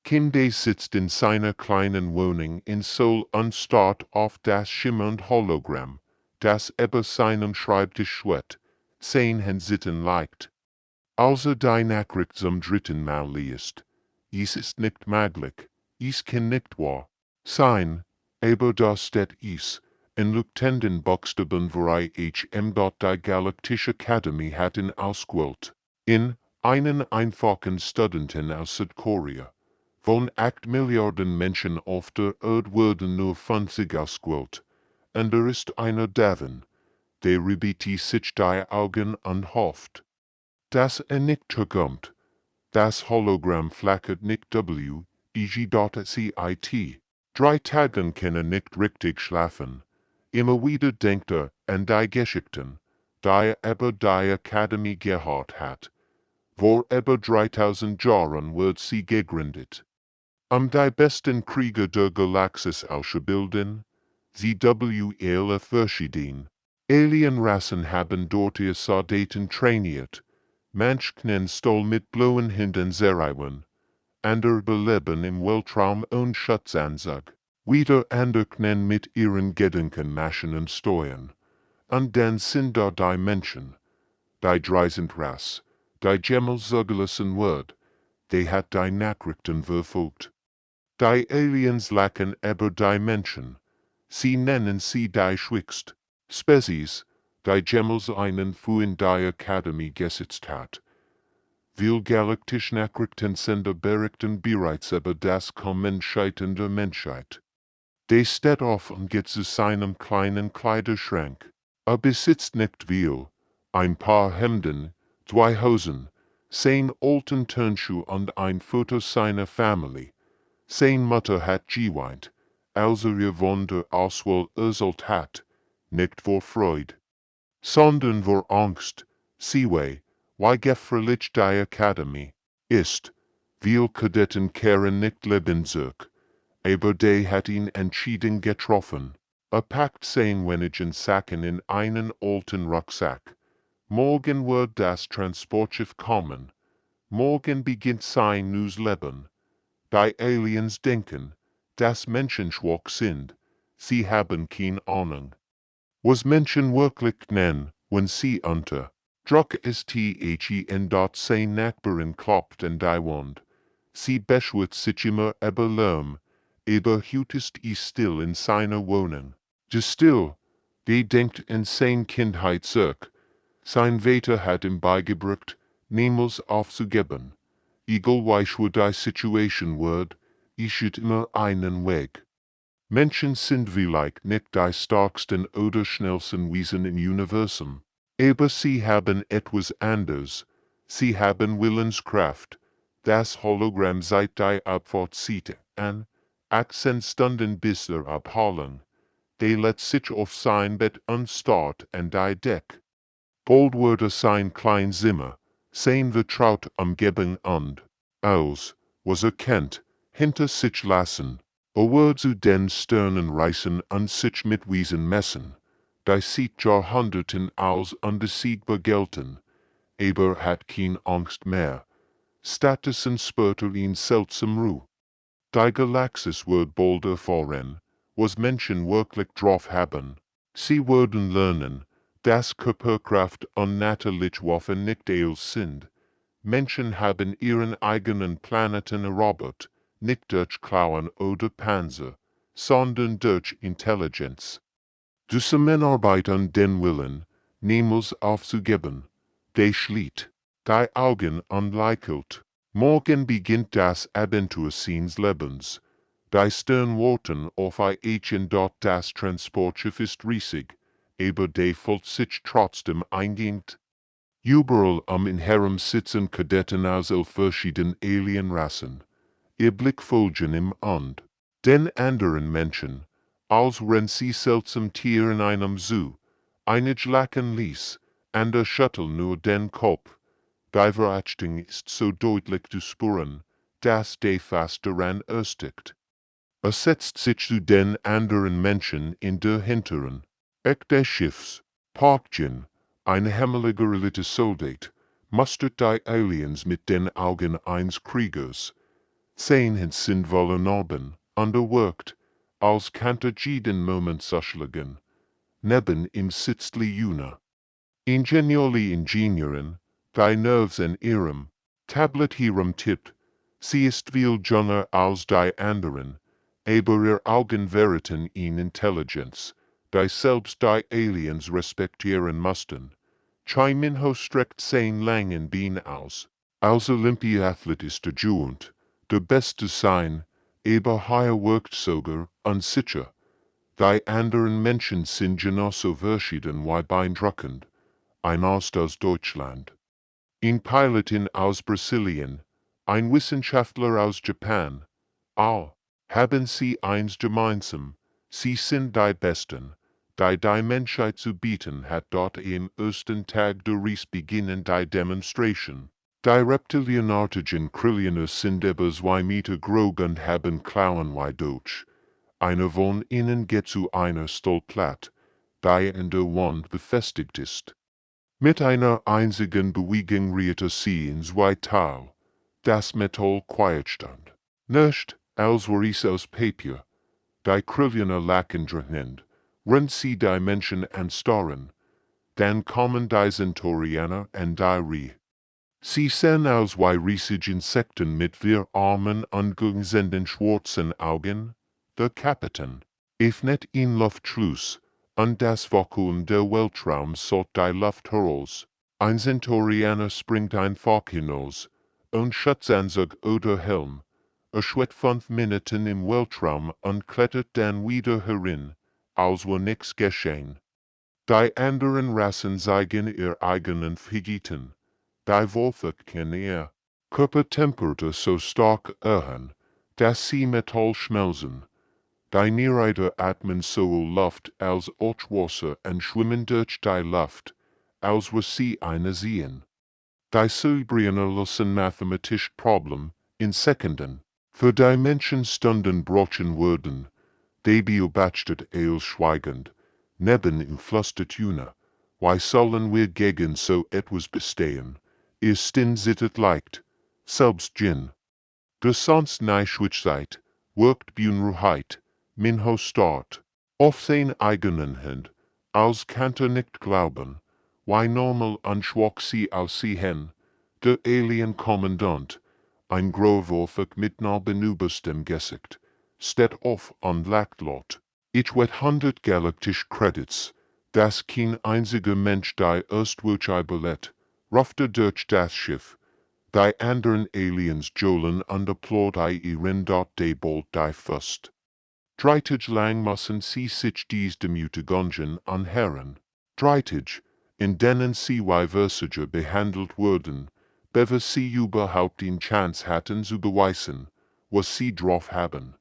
Kind sitzt in seiner kleinen Wohnung in Seoul und starrt auf das schimmernd Hologramm, das über seinem Schreibtisch schwebt, sein Händen liegt. Also die Nachricht zum dritten Mal liest. Es ist nicht möglich, es kann nicht wahr sein, aber das steht es, in leuchtenden Buchstaben vor IHM. Die Galaktische Akademie hat ihn ausgewählt, in einen einfachen Studenten aus Südkorea. Von 8 Milliarden Menschen auf der Erde wurden nur 50 ausgewählt, und ist einer davon, der riebet sich die Augen und hofft, dass nicht kommt. Das Hologramm flackert nicht CIT. 3 Tagen kann nicht richtig schlafen. Immer wieder denkt an die Geschichten, die über die Akademie gehört hat. Vor über 3000 Jahren wird sie gegründet. Die besten Krieger der Galaxis auszubilden. Sie verschieden. Alienrassen haben dort ihr Soldaten trainiert. Manchen stol mit blauen Händen zerreißen. Andere beleben im Weltraum und Schutzanzug. Wieder andere mit ihren Gedankenmaschinen steuern. Und dann sind da die Menschen. Die dreisend Rasse, die Gemmelzugelassen wird, die hat die Nachrichten verfolgt. Die Aliens lachen über die Menschen. Sie nennen sie die schwächste Spezies, die jemals einen Fuß in die Akademie gesetzt hat. Viele galaktische Nachrichtensender berichten bereits über das Kommen scheiternder Menschheit. Der steht auf und geht zu seinem kleinen Kleiderschrank. Besitzt nicht viel, ein paar Hemden, 2 Hosen, 10 alten Turnschuhe und ein Foto seiner Familie. Sein Mutter hat geweint, als von der Auswahl erzählt hat, nicht vor Freude, sondern vor Angst. Sie wie gefährlich die Akademie ist. Viele Kadetten kehren nicht lebendig, aber der hat ihn entschieden getroffen. Packt sein wenigen Sachen in einen alten Rucksack. Morgen wird das Transportschiff kommen. Morgen beginnt sein neues Leben. Die Aliens denken, dass Menschen schwach sind. Sie haben keine Ahnung, was Menschen wirklich nennen, wenn sie unter Druck stehen. Dort sein Nachbarin klopft an die Wand. Sie beschwert sich immer über Lärm, aber heute ist still in seiner Wohnung. Still, der denkt in sein Kindheit zurück. Sein Vater hat ihm beigebracht, niemals aufzugeben. Egal wie die Situation wird, es gibt immer einen Weg. Menschen sind vielleicht nicht die starksten oder schnellsten Wesen im Universum, aber sie haben etwas anderes. Sie haben Willenskraft. Das Hologramm seit die Abfahrtszeit an, 18 Stunden bis der Abholung. Der lässt sich auf sein Bett und starrt an die Deck. Bald wird sein klein Zimmer, sein vertraut Umgebung und aus, was kennt, hinter sich lassen. Wird zu den Sternen reisen und sich mit Wesen messen. Die sieht Jahrhunderten aus unbesiegbar gelten, aber hat keine Angst mehr. Stattdessen spürt ihn seltsam Ruhe. Die Galaxis wird bald erfahren, was Menschen wirklich drauf haben. Sie werden lernen, dass Körperkraft und natürliche Waffen nicht alles sind. Menschen haben ihren eigenen Planeten erobert, nicht durch Klauen oder Panzer, sondern durch Intelligenz. Zusammenarbeit und den Willen, niemals aufzugeben, der schließt die Augen und lächelt. Morgen beginnt das Abenteuer seines Lebens. Die Stern warten auf dort das Transportschiff ist riesig, aber der fühlt sich trotzdem eingeengt. Überall in Herum sitzen Kadetten aus verschiedenen Alienrassen. Ihr Blick folgen ihm und den anderen Menschen, als wenn sie seltsam Tier in einem Zoo, einige lachen ließ, andere schütteln nur den Kopf. Die Verachtung ist so deutlich zu spüren, dass der fast daran erstickt. Setzt sich zu den anderen Menschen in der hinteren Eck des Schiffs, Parkchen, ein hemmeliger Soldat, mustert die Aliens mit den Augen eines Kriegers. Zijn sind wollen oben, underworked, als kanter jeden moment zuschlagen, neben im sitztli Juna. Ingenioli ingenieren, thy nerves en ihrem, tablet hierum tippt, sie ist viel jünger als die anderen, aber ihr Augen veriten in Intelligenz, die selbst die Aliens respektieren mussten. Chiminho streckt sein langen Bein aus, als Olympiathlet ist der Juent, der Beste sein, aber hier wirkt sogar unsicher. Die anderen Menschen sind genauso verschieden wie beeindruckend. Ein Arzt aus Deutschland, ein Pilotin aus Brasilien, ein Wissenschaftler aus Japan. All haben sie eins gemeinsam, sie sind die Besten, die Menschheit zu bieten hat dort im ersten Tag der Reise beginnen die Demonstration. Die reptilienartigen Krillionen sind über 2 Meter groß und haben Klauen wie Deutsch. Einer von ihnen geht zu einer Stolplatte, die in der Wand befestigt ist. Mit einer einzigen Bewegung rührte sie in 2 Teil. Das Metall quietstand. Nicht, als wäre es aus Papier. Die Krillionen lachen drinnen, rennt sie die Menschen anstarren. Dann kommen die Centaurianer und die Rie. Sie sehen aus wie riesige Insekten mit 4 Armen und glänzenden schwarzen Augen. Der Kapitän öffnet in Luftschluss, und das Vakuum der Weltraum sort die Luft heraus. Ein Centaurianer springt einfach hinaus, und Schutzanzug oder Helm. Schwett 5 Minuten im Weltraum und klettert dann wieder herin, als wäre nichts geschehen. Die anderen Rassen zeigen ihr eigenen Fähigkeiten. Die Wölfe können ihr Körpertemperatur so stark erhöhen, dass sie Metall schmelzen. Die Nereide atmen sowohl Luft als auch Wasser und schwimmen durch die Luft, als wir sie eine sehen. Die Cerebriner lösen mathematische Problem in Sekunden. Für die Menschen Stunden brauchen würden, die beobachtet eher schweigend, neben ihm flüstert Juna, why sollen wir gegen so etwas bestehen, ihr Stin sittet leicht, selbst Gin. Der sonst Neischwitzeit, wirkt Bunruheit, Minho start, auf sein eigenen Hand, als kannte nicht glauben, why normal anschwach sie als sie hen, der Alien-Kommandant, ein Grauwolfig mit narbenüberstem Gesicht, steht auf und lacht laut. Ich wett 100 Galaktische Credits, das kein einziger Mensch die erstwürdige Billett, ruffte durch das Schiff. Die anderen Aliens johlen und applaudi ihren dort de bolt die Fust. 3 Tage lang müssen sie sich dies Demütigungen anhören. 3 Tage, in denen sie versiger behandelt wurden, bevor sie überhaupt eine Chance hatten zu beweisen, was sie drauf haben.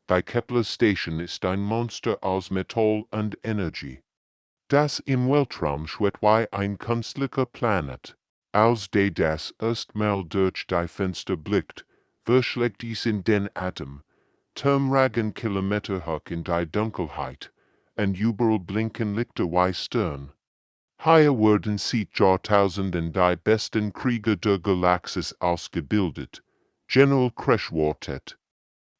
Die Kepler Station ist ein Monster aus Metall und Energie. Das im Weltraum schwebt wie ein künstlicher Planet. Als das erstmal durch die Fenster blickt, verschlägt dies in den Atem. Turmragen Kilometer hoch in die Dunkelheit, und überall blinken Lichter wie Stern. Hier werden seit Jahrtausenden die besten Krieger der Galaxis ausgebildet. General Crashwortet.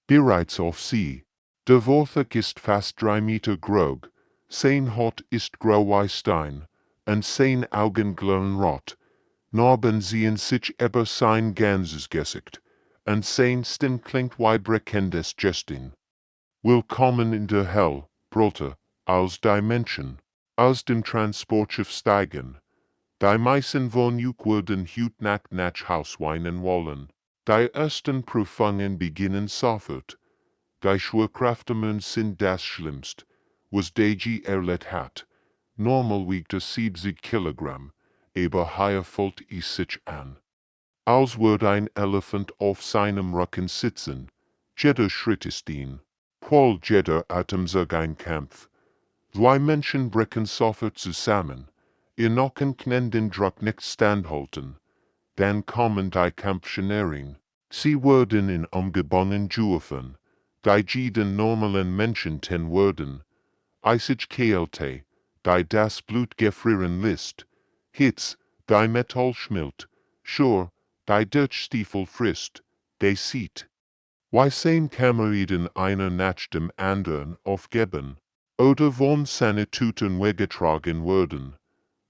Bereits auf sie. Der Wolfig ist fast 3 Meter groß, sein Haut ist grau wie Stein, und sein Augen glühen rot. Narben sehen sich über sein ganzes Gesicht, und sein Stin klingt wie breckendes Jesting. Willkommen in der Hell, brüllte, als die Menschen aus dem Transportschiff steigen. Die meisten von euch würden heute Nacht nach Haus weinen wollen. Die ersten Prüfungen beginnen sofort. Die Schwerkraften sind das Schlimmste, was Deji erlebt hat. Normal wiegt 70 Kilogramm, aber hier fühlt es sich an, als würde ein Elefant auf seinem Rücken sitzen. Jeder Schritt ist ein, qual jeder Atemzug ein Kampf. 2 Menschen brechen sofort zusammen, ihr Nacken kann den Druck nicht standhalten. Dann kommen die Kampfszenerien. Sie werden in umgebungen geworfen, die jeden normalen Menschen ten werden. Eisig Kälte, die das Blut gefrieren lässt. Hitz, die Metall schmilzt. Schur, die Stiefel frisst. De sieht. Why same Kammeriden einer nach dem anderen aufgeben, oder von Sanituten weggetragen werden.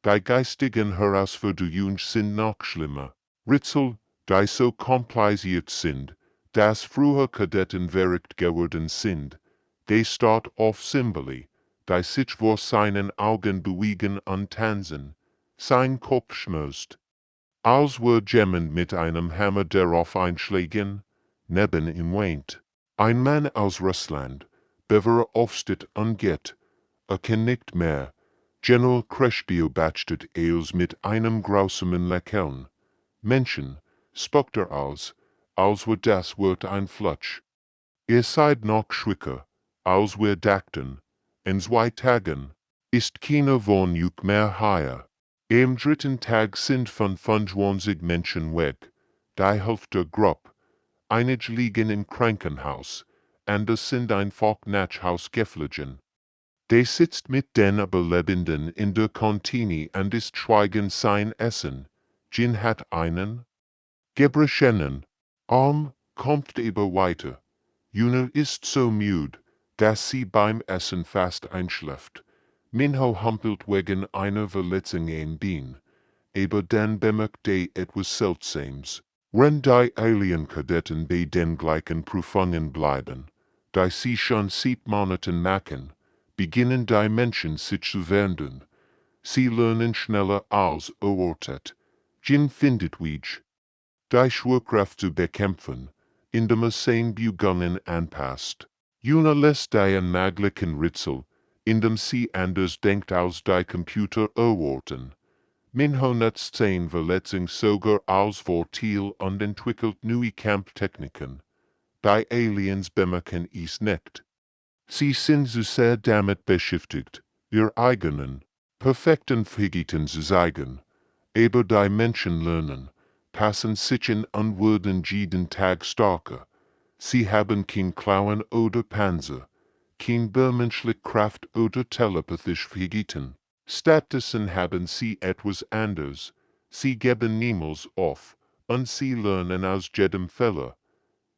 Die geistigen Herausforderungen sind noch schlimmer. Rätsel, die so kompliziert sind, dass früher Kadetten verrückt geworden sind. Die start auf Symboli, die sich vor seinen Augen bewegen und tanzen. Sein Kopf schmerzt. Als wir jemand mit einem Hammer darauf einschlagen, neben ihm weint. Ein Mann aus Russland, bevor aufsteht und geht, kann nicht mehr. General Crash beobachtet es mit einem grausamen Lächeln. Menschen, spuckt aus, als wir das Wort ein Flutsch. Ihr seid noch schwächer, als wir dachten. In 2 Tagen ist keiner von euch mehr hier. Am 3. Tag sind von 25 Menschen weg. Die Hälfte grob. Einige liegen im Krankenhaus, andere sind einfach nach Haus geflogen. Der sitzt mit den Überlebenden in der Kantine und ist schweigend sein Essen. Jin hat einen Gebrechen. Kommt aber weiter. Juna ist so müde, dass sie beim Essen fast einschläft. Minho humpelt wegen einer Verletzung am Bein. Aber dann bemerkt etwas Seltsames. Wenn die Alien-Kadetten bei den gleichen Prüfungen bleiben, die sie schon seit Monaten machen, beginnen die Menschen sich zu wandeln. Sie lernen schneller als erwartet. Jin findet Weg, die Schwerkraft zu bekämpfen, indem sein Bewegungen anpasst. Juna lässt die unmöglichen Rätsel, indem sie anders denkt als die Computer erwarten. Minho nutzt sein Verletzung sogar als Vorteil und entwickelt neue Kampftechniken. Die Aliens bemerken es nicht. Sie sind so sehr damit beschäftigt, ihr eigenen, perfekten Fähigkeiten zu zeigen. Aber die Menschen lernen, passen sich an und werden jeden Tag stärker. Sie haben kein Klauen oder Panzer, kein übermenschliche Kraft oder telepathische Fähigkeiten. Stattdessen haben sie etwas anderes. Sie geben niemals auf, und sie lernen aus jedem Fehler.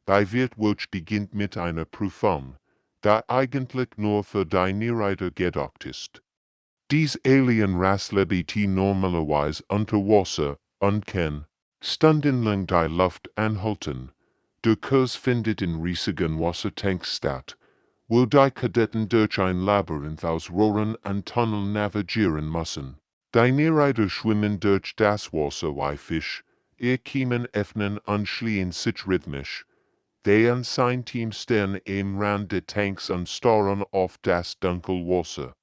Die Wirtwurst beginnt mit einer Prüfung, die eigentlich nur für die Niederreiter gedacht ist. Dies Alien-Rasse lebt normalerweise unter Wasser und kann stundenlang die Luft anhalten. Der Kurs findet in riesigen Wassertanks statt, wo die Kadetten durch ein Labyrinth aus Rohren und Tunneln navigieren müssen. Die Niederreiter schwimmen durch das Wasser wie Fisch, ihr Kiemen öffnen und schließen sich rhythmisch. Die und sein Team stehen am Rand der Tanks und starren auf das dunkle Wasser.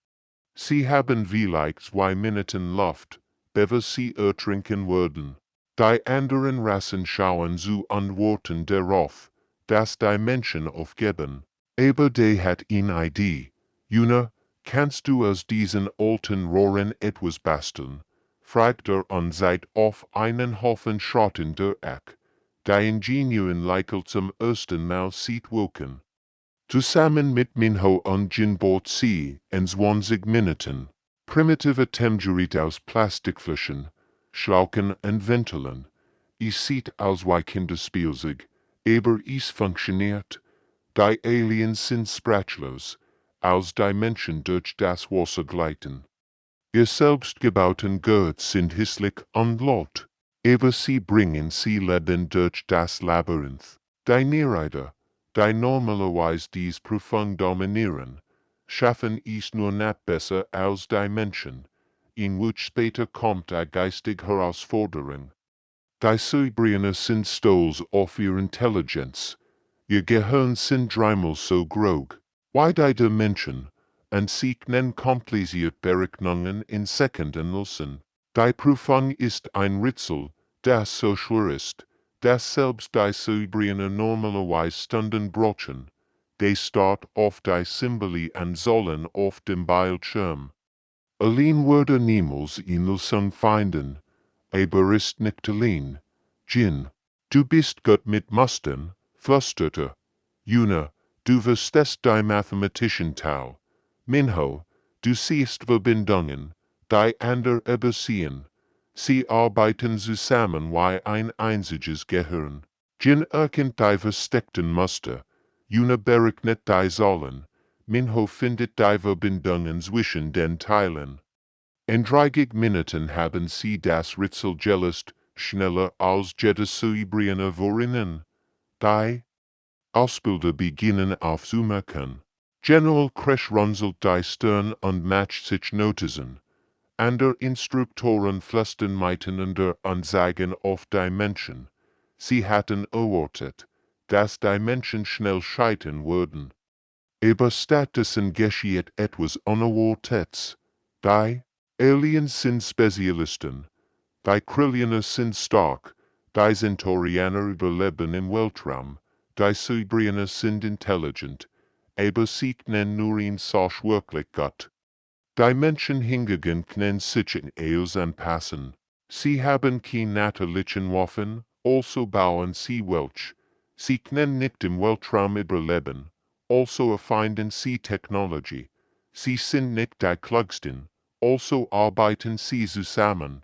Sie haben vielleicht 2 Minuten Luft, bevor sie ertrinken werden. Die anderen Rassen schauen zu und warten darauf, dass die Menschen aufgeben. Aber die hat eine Idee. Juna, kannst du aus diesen alten Rohren etwas basteln? Fragt und seid auf einen Haufen Schrotten der Eck. Die Ingenieurin lächelt zum ersten Mal sieht Wilken. Zusammen mit Minho und Jin bot sie in 20 Minuten primitive Temgeräte aus Plastikflaschen, Schlauchen und Ventilen. Es sieht aus wie Kinderspielzeug, aber es funktioniert. Die Aliens sind sprachlos, als die Menschen durch das Wasser gleiten. Ihr selbstgebauten Geräte sind hässlich und laut, aber sie bringen sie lebend durch das Labyrinth. Die Niederreiter, die normalerweise dies Prüfung dominieren, schaffen es nur nicht besser als die Menschen, in which später kommt die geistige Herausforderung. Die Cybriner sind stolz auf ihre Intelligenz, ihr Gehirn sind dreimal so grog, wie die der Menschen, und sie können kompliziert Berechnungen in Sekunden lösen. Die Prüfung ist ein Rätsel, das so schwer ist, dass selbst die Cybriner normalerweise Stunden brauchen. Die start auf die Symbole und sollen auf dem Bildschirm. Allein würde niemals in Lösung finden, aber ist nicht allein. Jin, du bist gut mit Mustern, flüsterte. Juna, du verstehst die mathematischen Teil. Minho, du siehst Verbindungen, die andere übersehen. Sie arbeiten zusammen wie ein einziges Gehirn. Jin erkent die versteckten Muster, Juna berechnet die Zahlen, Minho findet die Verbindungen zwischen den Teilen. In 30 Minuten haben sie das Rätsel gelöst, schneller als jedes Übrige Worinnen. Die Ausbilder beginnen aufzumerken. General Crash runzelt die Stirn und macht sich Notizen. Andere Instruktoren flüstern miteinander und sagen auf die Menschen. Sie hatten erwartet, dass die Menschen schnell scheitern würden. Aber stattdessen geschieht etwas Unerwartetes. Die Aliens sind Spezialisten. Die Krillioner sind stark. Die Centaurianer überleben im Weltraum. Die Cybrianer sind intelligent. Aber sie können nur in solch Wirklichkeit. Die Menschen hingegen können sich in alles anpassen. Sie haben keine natürlichen Waffen, also bauen sie welche. Sie können nicht im Weltraum überleben, also erfinden sie Technologie. Sie sind nicht die Klügsten, also arbeiten sie zusammen.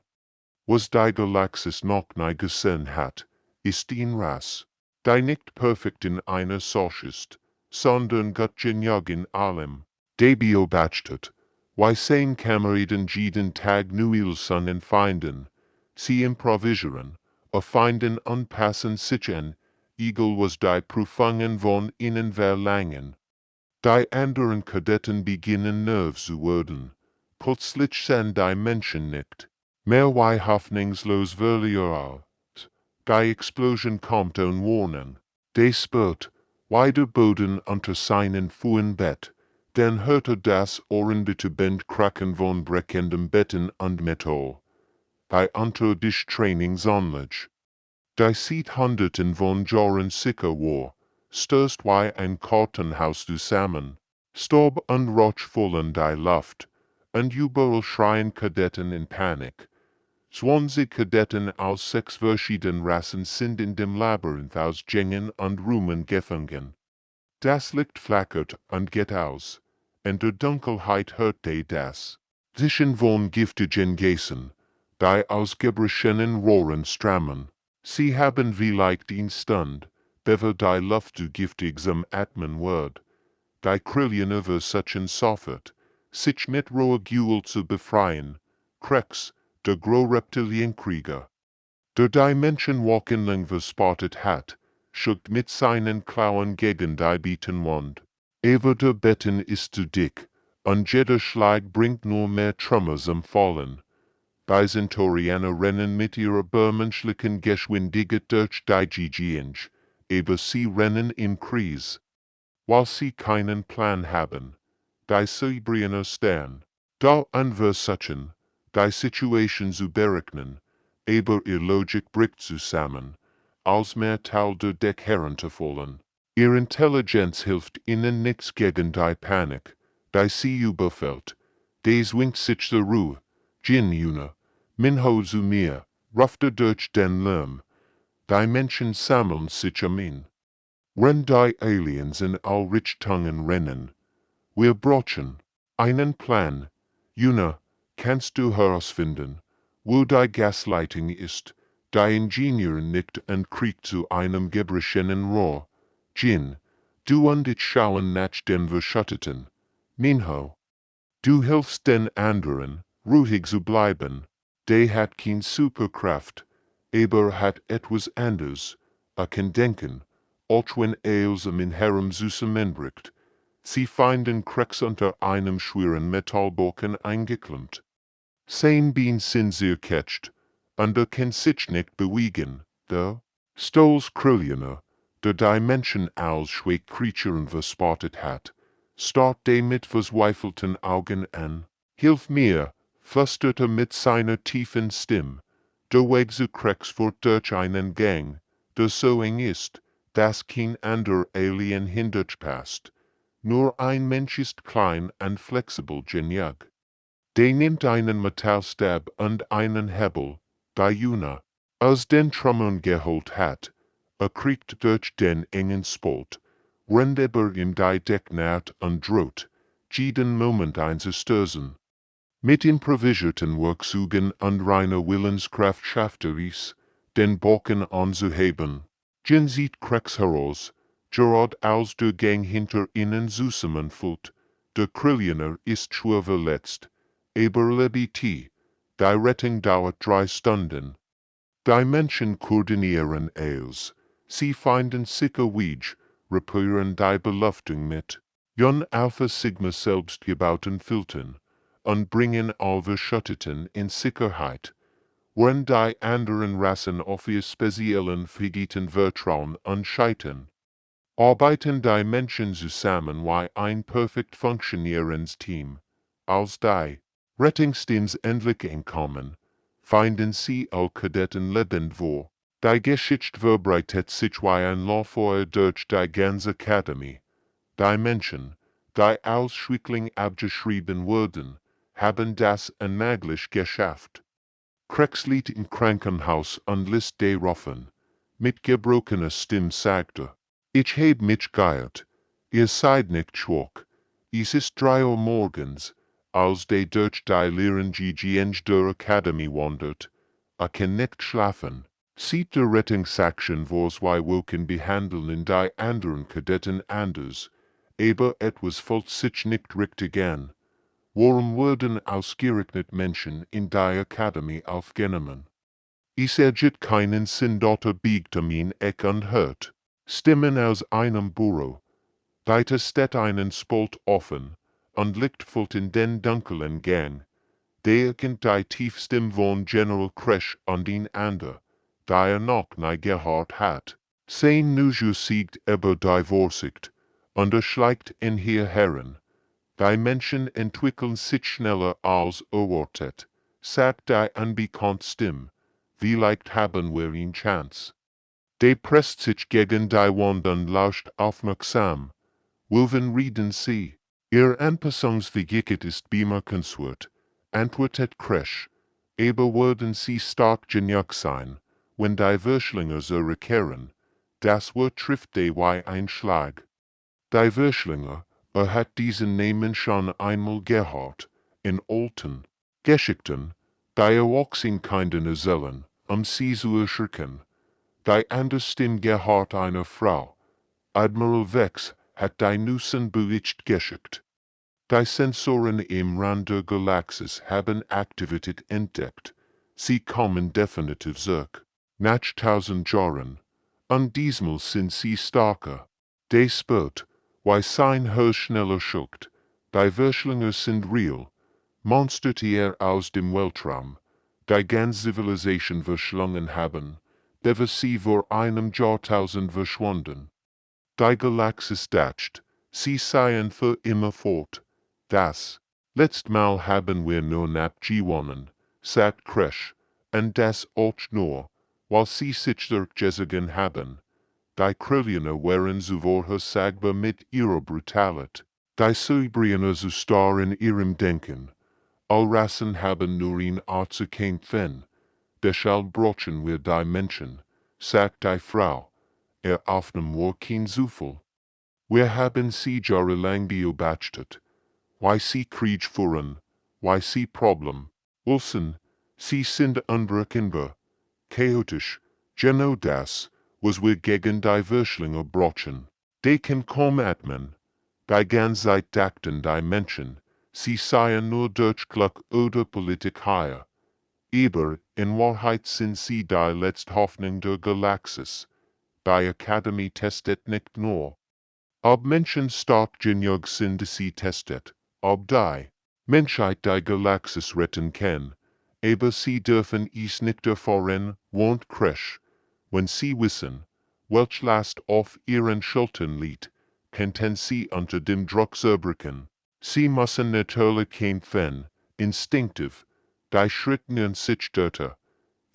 Was die Galaxis noch nie gesehen hat, ist ein Rass, die nicht perfekt in einer Sorte ist, sondern gutgeniug in allem. Die beobachtet, wie sein Kameraden jeden Tag Nuilson entfinden. Sie improvisieren, erfinden und passen sich an, egal was die Prüfungen von ihnen verlangen. Die anderen Kadetten beginnen nervös zu werden. Plötzlich sind die Menschen nicht mehr wie hoffnungslos verliert. Die Explosion kommt und Warnung. Die spürt, wie der Boden unter seinen Füßen bett. Dann hört das Ohrenband kraken von brechendem Betten und Metall. Die unterdisch Training sonlich. Die sieht Hunderten von Jahren sicher war, stößt wie ein Kartenhaus zusammen. Staub und Rauch füllen die Luft, und überall schreien Kadetten in Panik. 20 Kadetten aus 6 verschiedenen Rassen sind in dem Labyrinth aus Gängen und Räumen gefangen. Das Licht flackert und geht aus. In der Dunkelheit hört das Zischen von giftigen Gasen, die aus gebrechenen Rohren strömen. Sie haben vielleicht in Stund, bever die Luft zu giftig zum Atmen wird. Die Krillioner versuchen sofort, sich mit roher Gewalt zu befreien. Krex, der Reptilienkrieger. Der die Menschen walken lang verspottet hat, schuckt mit seinen Klauen gegen die Betonwand. Aber der Beton ist zu dick, und jeder Schlag bringt nur mehr Trümmer zum Fallen. Die Centaurianer rennen mit ihrer übermenschlichen Geschwindigkeit durch die Gegend, aber sie rennen in Kreis. Weil sie keinen Plan haben. Die Cybrianer stehen da und versuchen, die Situation zu berechnen, aber ihr Logik bricht zusammen, als mehr Teil der Deck herunterfallen. Ihr Intelligenz hilft ihnen nichts gegen die Panik, die sie überfällt. Des winkt sich der Ruhe, Jin Juna, Minho zu mir, ruft durch den Lärm. Die Menschen sammeln sich um ihn. Wenn die Aliens in all Richtungen rennen, wir brauchen einen Plan. Juna, kannst du herausfinden, wo die Gasleitung ist, die Ingenieur nickt und kriegt zu einem gebrechenen Rohr. Jin, du und ich schauen nach den Verschütteten. Minho, du hilfst den anderen, ruhig zu bleiben. Der hat keine Superkraft, aber hat etwas anderes, kann denken, auch wenn es in Herem zusammenbricht. Sie finden Krex unter einem schweren Metallbalken eingeklemmt. Sein Bein sind zerquetscht, und kann sich nicht bewegen. Der Stols Krillioner, der die Menschen als Schwäch-Creaturen verspottet hat, starrt die mit verzweifelten Augen an. Hilf mir, flüstert mit seiner tiefen Stimme. Der Weg zu Krex führt durch einen Gang, der so eng ist, dass kein anderer Alien hindurchpasst. Nur ein Mensch ist klein und flexibel genug. Der nimmt einen Metallstab und einen Hebel, die Juna aus den Trümmern geholt hat, kriegt durch den engen Spalt, rennt über ihm die Decknaht und droht, jeden Moment einzustößen. Mit improvisierten Werkzeugen und reiner Willenskraft schafft es, den Balken anzuheben. Jin sieht Cracks heraus, Gerard aus der Gang hinter ihnen zusammenfällt. Der Krillioner ist schwer verletzt. Aber lebt. Die Rettung dauert 3 Stunden. Die Menschen koordinieren alles. Sie finden sicher Weg, reparieren die Belüftung mit Jon Alpha Sigma selbstgebauten Filtern und bringen alle Verschütteten in Sicherheit, während die anderen Rassen auf ihr speziellen vergeten Weltraum scheitern. Arbeiten die Menschen zusammen wie ein perfekt funktionierendes Team. Als die Rettungsdienst endlich ankommen, finden sie alle Kadetten lebend vor. Die Geschichte verbreitet sich wie ein Lauffeuer durch die ganze Akademie. Die Menschen, die als Schwächling abgeschrieben wurden, haben das unmöglich geschafft. Cracks liegt im Krankenhaus und lässt die rufen. Mit gebrochener Stimme sagte, ich heb mich geirrt. Ihr seid nicht schwach. Es ist 3 Uhr morgens, als die durch die leeren Gänge der Akademie wandert. Kann nicht schlafen. Sieht der Rettungsaktion vor 2 Wochen behandeln die anderen Kadetten anders. Aber etwas fühlt sich nicht richtig an. Warum wurden ausgerechnet Menschen in die Akademie aufgenommen? Es ergibt keinen Sinn, dort biegt mein Eck und hört Stimmen aus einem Büro. Weiter steht einen Spalt offen und Licht fällt in den dunklen Gang. Der kennt die Tiefstimme von General Crash und den anderen, die noch nie gehört hat. Sein Nuju siegt über die Vorsicht und schleicht in hier Herren. Die Menschen entwickeln sich schneller als erwartet, sagt die unbekannte Stimme. Vielleicht haben wir eine Chance. Der presst sich gegen die Wand und lauscht aufmerksam. Wollen reden Sie? Ihr Anpassungsfähigkeit ist bemerkenswert, antwortet Crash. Aber würden Sie stark genug sein, wenn die Würschlinge zurückkehren? Das Wort trifft die wie ein Schlag. Die Würschlinge, hat diesen Namen schon einmal gehört, in alten Geschichten, die erwachsen keinen erzählen, sie zu erschrecken. Die andere Stimme gehört einer Frau. Admiral Vex hat die Nüssen Bericht geschickt. Die Sensoren im Rand der Galaxis haben Aktivität entdeckt. Sie kommen definitiv zurück. Nach 1000 Jahren. Und diesmal sind sie stärker. Der Spurt, wie sein Höhe schneller schluckt. Die Würschlinge sind real. Monstertiere aus dem Weltraum. Die ganze Zivilisation verschlungen haben. Der sie vor einem Jahrtausend verschwunden. Die Galaxis datscht. Sie seien für immer fort. Das letzte Mal haben wir nur gewonnen, sagt Crash, und das auch nur, weil sie sich zurückgezogen haben. Die Krillioner waren zuvor sagbar mit ihrer Brutalität. Die Cybrioner so starr in ihrem Denken. All Rassen haben nur ein Art zu kämpfen. Deshalb brauchen wir die Menschen, sagt die Frau. Aufnahm war kein Zufall. Wir haben sie jahrelang beobachtet. Why sie Krieg führen, why sie Problem. Wilson, sie sind unberechenbar. Chaotisch, genau das, was wir gegen die Würschlinge brauchen. Die kann kaum atmen. Die ganze Zeit dachten die Menschen, sie seien nur durch Glück oder Politik hier. Aber in Wahrheit sind sie die letzte Hoffnung der Galaxis. Die Akademie testet nicht nur, ob Menschen stark genug sind, sie testet, ob die Menschheit die Galaxis retten kann. Aber sie dürfen es nicht erfahren, warnt Crash. Wenn sie wissen, welch Last auf ihren Schultern liegt, könnten sie unter dem Druck zerbrechen. Sie müssen natürlich kämpfen, instinktiv, die Schritt nun sich dörte.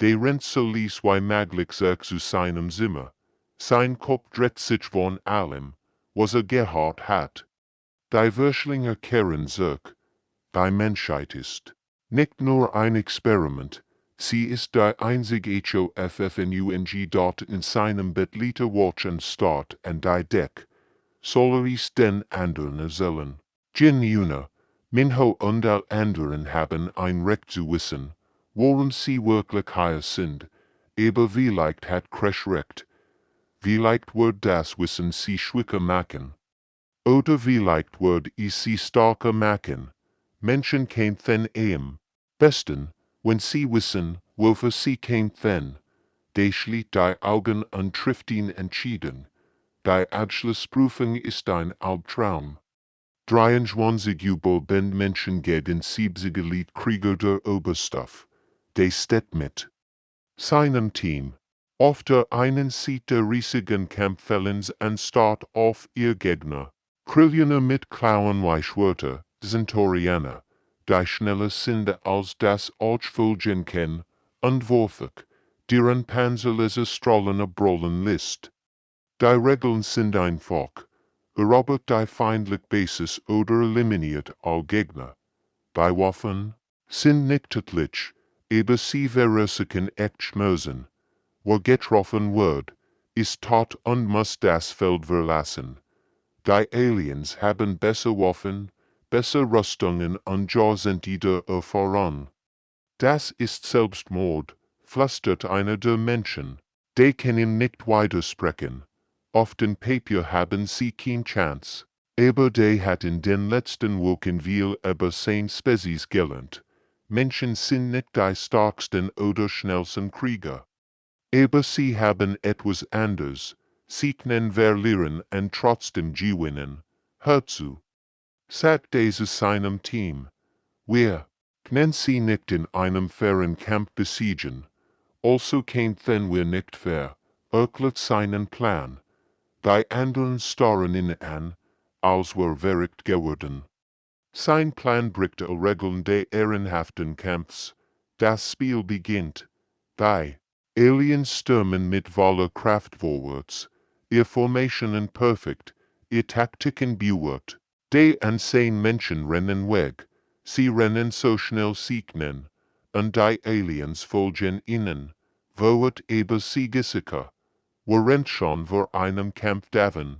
Der rennt so lies wie möglich zurück zu seinem Zimmer. Sein Kopf dreht sich von allem, was gehört hat. Die Würschlinge kehren zurück. Die Menschheit ist nicht nur ein Experiment, sie ist die einzige HFY dort in seinem Bett liegt Watch und Start an die Deck. Soll es den anderen erzählen? Jin Yuna, Minho und all anderen haben ein Recht zu wissen, worum sie wirklich hier sind, aber vielleicht hat Crash recht. Vielleicht wird das Wissen sie schwieriger machen. Oder vielleicht wird es sie starker machen. Menschen kämpfen am besten, wenn sie wissen, wofür sie kämpfen. Die schließt die Augen und trifft ihn entschieden. Die Abschlussprüfung ist ein Albtraum. 23 Jubelband Menschen gegen 70 Krieger der Oberstufe. Die steht mit seinem Team auf der einen Seite riesigen Kampffellens anstatt auf ihr Gegner. Krillionen mit Klauen Weichwörter, Centaurianer, die schneller sind als das Orks-Gelage kann, unwürfig, deren Panzerlaser strahlende Brollen List. Die Regeln sind einfach. Erobert die feindliche Basis oder eliminiert all Gegner. Die Waffen sind nicht tödlich, aber sie verursachen echt Schmerzen. Wer getroffen wird, ist tot und muss das Feld verlassen. Die Aliens haben bessere Waffen, bessere Rüstungen und sind wieder voran. Das ist Selbstmord, flüstert einer der Menschen. Die kann ihm nicht widersprechen. Auf dem Papier haben sie keine Chance. Aber die hat in den letzten Wochen viel über sein Spezies gelernt. Menschen sind nicht die starksten oder schnellsten Krieger. Aber sie haben etwas anderes. Sie können verlieren und trotzdem gewinnen. Hört zu. Sagt dieses seinem Team. Wir können sie nicht in einem fairen Kampf besiegen. Also kämpfen wir nicht fair. Erklärt seinen Plan. Die anderen starren ihn an, als wär verrückt geworden. Sein Plan bricht alle Regeln des ehrenhaften Kampfs. Das Spiel beginnt. Die Aliens stürmen mit voller Kraft vorwärts. Ihr Formationen perfekt, ihr Taktiken bewährt. Die anzehn Menschen rennen weg. Sie rennen so schnell sie können. Und die Aliens folgen ihnen. Wird aber siegesicher. Rennt schon vor einem Kampf davon.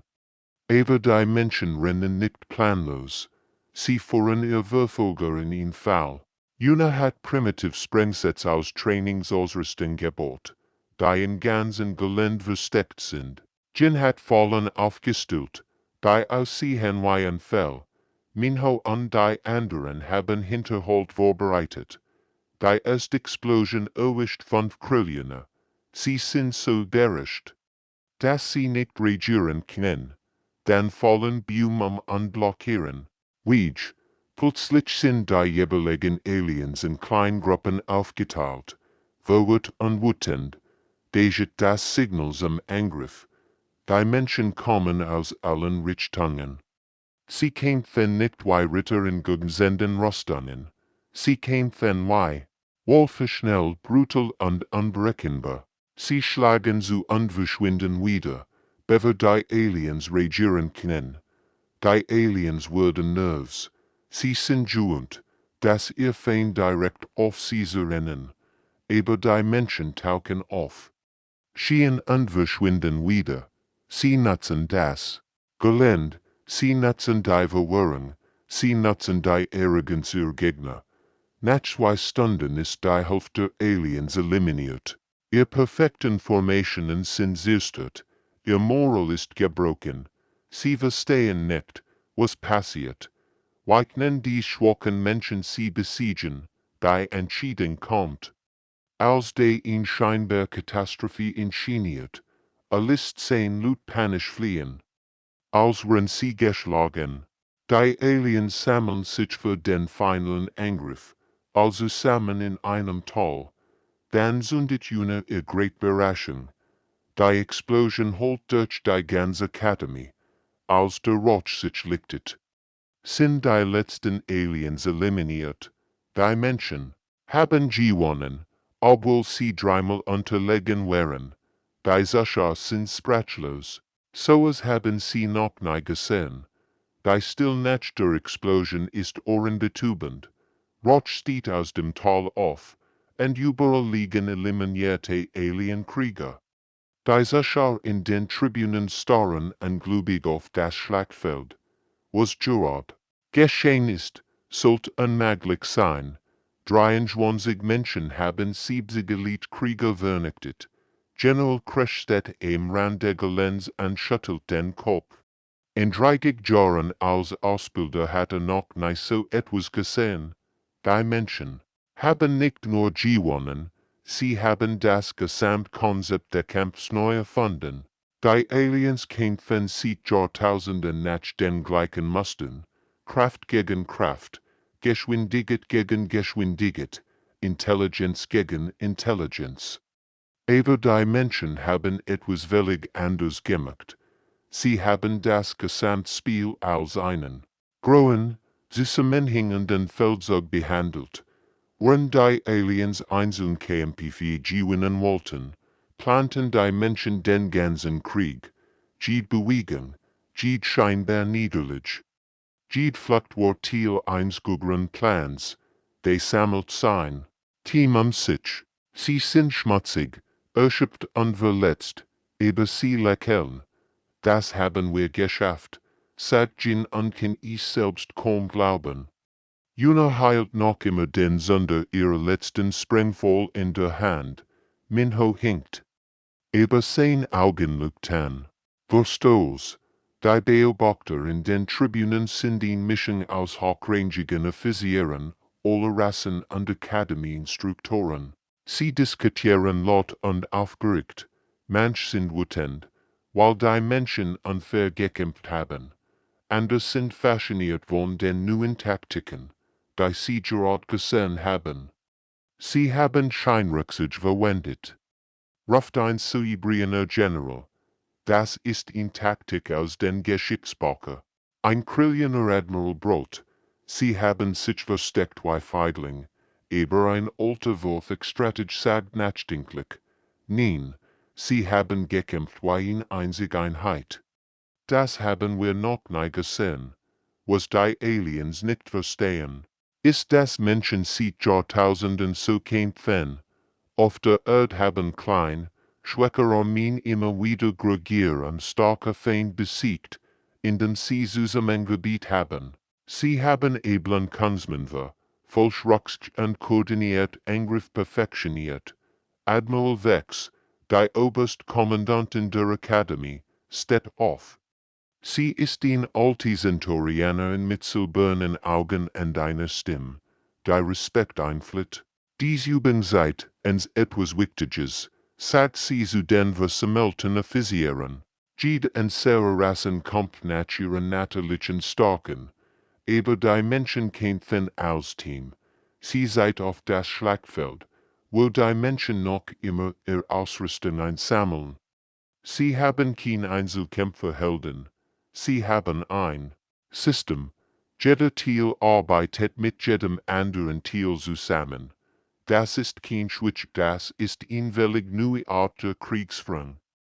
Aber die Menschen rennen nicht planlos. Sie führen ihr Verfolger in den Fall. Juna hat primitiv Sprengsets aus Trainingsausrüstung gebaut, die in ganzen Gelände versteckt sind. Jin hat Fallen aufgestellt, die aussehen wie ein Fell. Minho und die anderen haben Hinterhalt vorbereitet. Die erste Explosion erwischt 5 Krillionen. Sie sind so beherrscht, dass sie nicht reagieren können. Dann fallen Bäume und blockieren. Weich. Plötzlich sind die jeweiligen Aliens in Kleingruppen aufgeteilt. Verwirrt und wütend. Dejet das Signal zum Angriff. Die Menschen kommen aus allen Richtungen. Sie kämpfen nicht wie Ritter in gedsenden Rüstungen. Sie kämpfen wie Wölfe schnell, brutal und unberechenbar. Sie schlagen zu und verschwinden wieder, bevor die Aliens reagieren können. Die Aliens werden nervös. Sie sind gewohnt, dass ihr Feind direkt auf sie rennen. Aber die Menschen tauchen auf. Schien und verschwinden wieder. Sie nutzen das Gelände, sie nutzen die Verwirrung, sie nutzen die Arroganz ihrer Gegner. Nach 2 Stunden ist die Hälfte der Aliens eliminiert. Ihr perfekten Formationen sind zerstört. Ihr Moral ist gebrochen. Sie verstehen nicht, was passiert. Wie können die schwachen Menschen sie besiegen, die Entscheidung kommt. Als die in scheinbar Katastrophe inszeniert, lässt 10 Leute panisch fliehen. Als wären sie geschlagen. Die Aliens sammeln sich für den finalen Angriff, also zusammen in einem Tal. Dann zündet Juna ihr great Überraschung. Die Explosion holt durch die ganze Akademie, als der Rauch sich lichtet. Sind die letzten Aliens eliminiert. Die Menschen haben gewonnen, obwohl sie dreimal unterlegen waren. Die Zuschauer sind sprachlos. Sowas haben sie noch nie gesehen. Die Stillnach der Explosion ist ohrenbetäubend. Rauch steht aus dem Tal auf, und überall liegen eliminierte Alien-Krieger. Die Zuschauer in den Tribunen starren ungläubig auf das Schlachtfeld. Was gerade geschehen ist, sollte unmöglich sein. 23 Menschen haben 70 Elite-Krieger vernichtet. General Kreshstedt am Rand der Geländs schüttelt den Kopf. En 30 Jahren als Ausbilder hat noch nicht so etwas gesehen. Die Menschen haben nicht nur gewonnen, sie haben das Gesamtkonzept der Kampfs neu erfunden. Die Aliens kämpfen seit Jahrtausenden nach den gleichen Mustern. Kraft gegen Kraft, Geschwindigkeit gegen Geschwindigkeit, Intelligenz gegen Intelligenz. Aber die Menschen haben etwas völlig anders gemacht. Sie haben das Gesamtspiel als einen großen, zusammenhängenden Feldzug behandelt. Wenn die Aliens einzeln kämpfen gewinnen wollten, planten die Menschen den ganzen Krieg. Jede Bewegung, jede scheinbar Niederlage, jede Flucht war Teil eines größeren Plans, der sammelt sein Team sich. Sie sind schmutzig, erschöpft und verletzt, aber sie lächeln. Das haben wir geschafft, sagt Jin und kann ich selbst kaum glauben. Juna heilt noch immer den Sünder ihrer letzten Sprengfall in der Hand. Minho hinkt. Aber sein Augen lügt an. Verstoß. Die Beobachter in den Tribunen sind die Mischung aus hochrangigen Offizieren, aller Rassen und Akademieinstruktoren. Sie diskutieren laut und aufgeregt. Manch sind wütend, weil die Menschen unfair gekämpft haben. Anders sind fasziniert von den neuen Taktiken, die sie gerade gesehen haben. Sie haben Scheinrücksicht verwendet. Ruft ein Suibriener General. Das ist eine Taktik aus den Geschichtsbüchern. Ein Krillioner Admiral Brot. Sie haben sich versteckt wie Feigling. Aber ein alter Wurf Strateg sagt nachdenklich. Nein, sie haben gekämpft wie eine einzige Einheit. Das haben wir noch nie gesehen. Was die Aliens nicht verstehen, ist, dass Menschen seit Jahrtausenden so kämpfen. Auf der Erde haben klein, schwache Armeen immer wieder Gregier und starke Feind besiegt, indem sie Zusammengebiet haben. Sie haben eblen Kampfmanöver, vollschrucks und koordiniert Angriff perfektioniert. Admiral Vex, die Oberstkommandantin der Akademie, steht auf. Sie ist ein Altizentorianer mit silbernen Augen und einer Stimme, die Respekt einflieht. Dies Übung seid ens etwas Wichtiges, sagt sie zu den versammelten Offizieren. Jede und ihre Rassen kommt nach ihren natürlichen Stärken, aber die Menschen kämpfen als Team. Sie seid auf das Schlachtfeld, wo die Menschen noch immer ihre Ausrüstung einsammeln. Sie haben keine Einzelkämpferhelden. Sie haben ein System. Jeder Teil arbeitet mit jedem anderen Teil zusammen. Das ist kein Switch, das ist eine völlig neue Art der Kriegsführung.